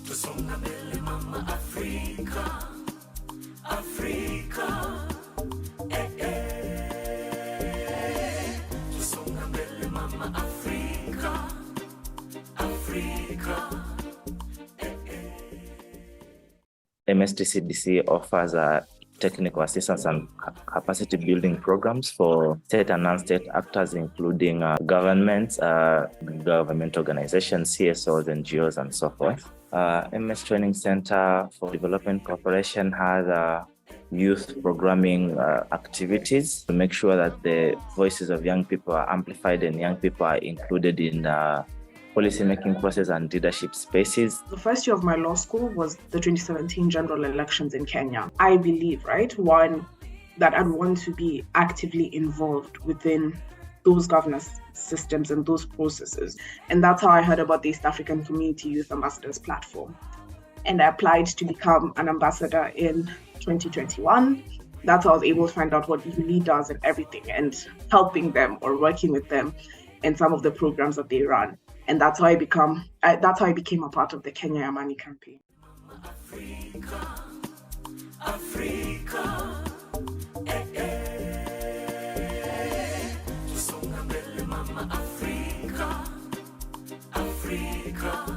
Tusonga mbele mama Afrika, Afrika, Tusonga mbele mama Afrika, Afrika, MSTCDC offers technical assistance and capacity building programs for state and non-state actors, including governments, government organizations, CSOs, NGOs, and so forth. MS Training Center for Development Corporation has youth programming activities to make sure that the voices of young people are amplified and young people are included in policy-making process and leadership spaces. The first year of my law school was the 2017 general elections in Kenya. I believe, one, that I'd want to be actively involved within those governance systems and those processes. And that's how I heard about the East African Community Youth Ambassadors Platform. And I applied to become an ambassador in 2021. That's how I was able to find out what YouLead does and everything, and helping them or working with them in some of the programs that they run. And that's how I became a part of the Kenya Amani campaign. Africa, Africa, Tusonga mbele mama Afrika, Afrika,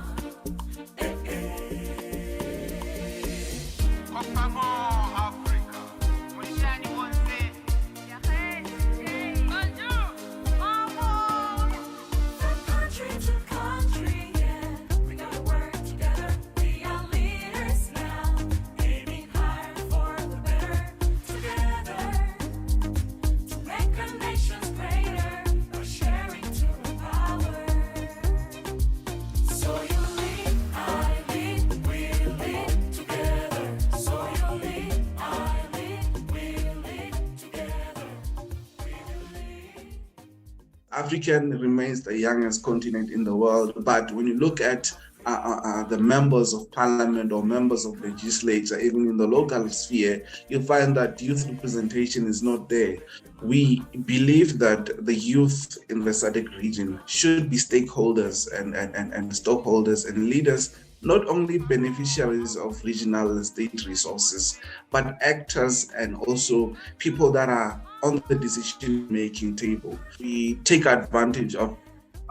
Africa remains the youngest continent in the world, but when you look at the members of parliament or members of legislature, even in the local sphere, you find that youth representation is not there. We believe that the youth in the SADC region should be stakeholders and stockholders and leaders, not only beneficiaries of regional and state resources, but actors and also people that are on the decision-making table. We take advantage of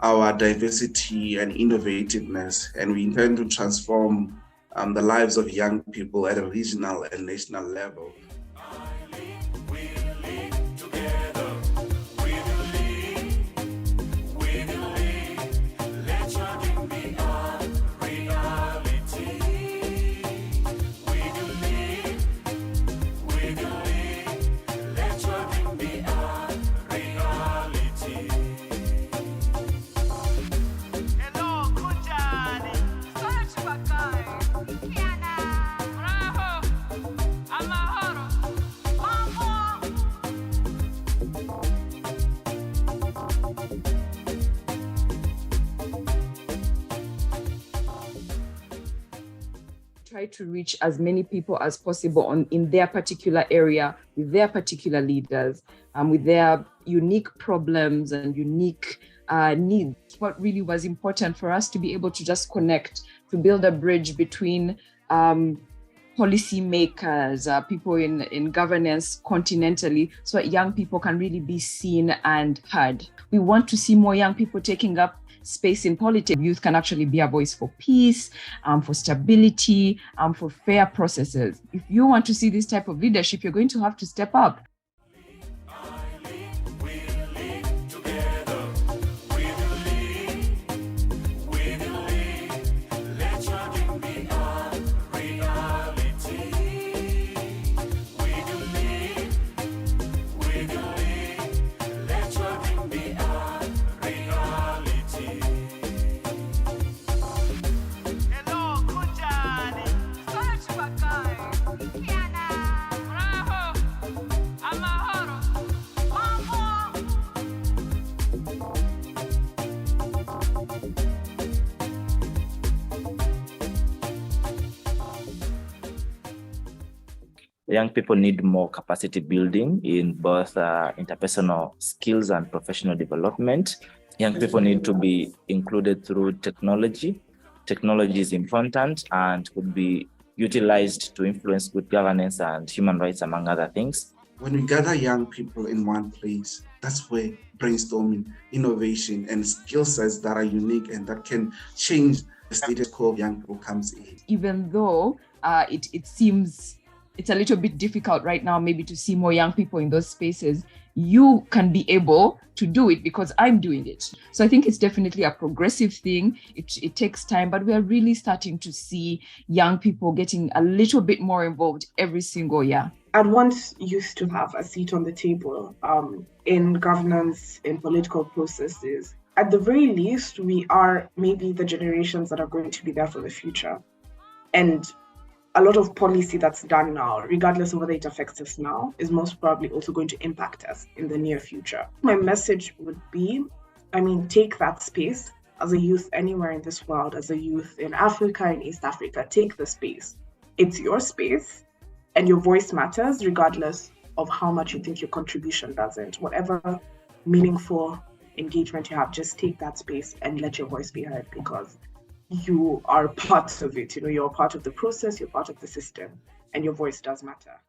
our diversity and innovativeness, and we intend to transform the lives of young people at a regional and national level. Try to reach as many people as possible in their particular area, with their particular leaders, with their unique problems and unique needs. What really was important for us to be able to just connect, to build a bridge between policy makers, people in governance continentally, so that young people can really be seen and heard. We want to see more young people taking up space in politics. Youth can actually be a voice for peace, for stability, for fair processes. If you want to see this type of leadership, you're going to have to step up. Young people need more capacity building in both interpersonal skills and professional development. Young people need to be included through technology technology is important and could be utilized to influence good governance and human rights, among other things. When we gather young people in one place, that's where brainstorming, innovation, and skill sets that are unique and that can change the status quo of young people comes in. Even though it seems it's a little bit difficult right now maybe to see more young people in those spaces, you can be able to do it because I'm doing it. So I think it's definitely a progressive thing. It takes time, but we are really starting to see young people getting a little bit more involved every single year. I'd want youth to have a seat on the table in governance, in political processes. At the very least, we are maybe the generations that are going to be there for the future. And a lot of policy that's done now, regardless of whether it affects us now, is most probably also going to impact us in the near future. My message would be, take that space as a youth anywhere in this world, as a youth in Africa, in East Africa, take the space. It's your space and your voice matters regardless of how much you think your contribution doesn't. Whatever meaningful engagement you have, just take that space and let your voice be heard because you are part of it. You're part of the process, you're part of the system, and your voice does matter.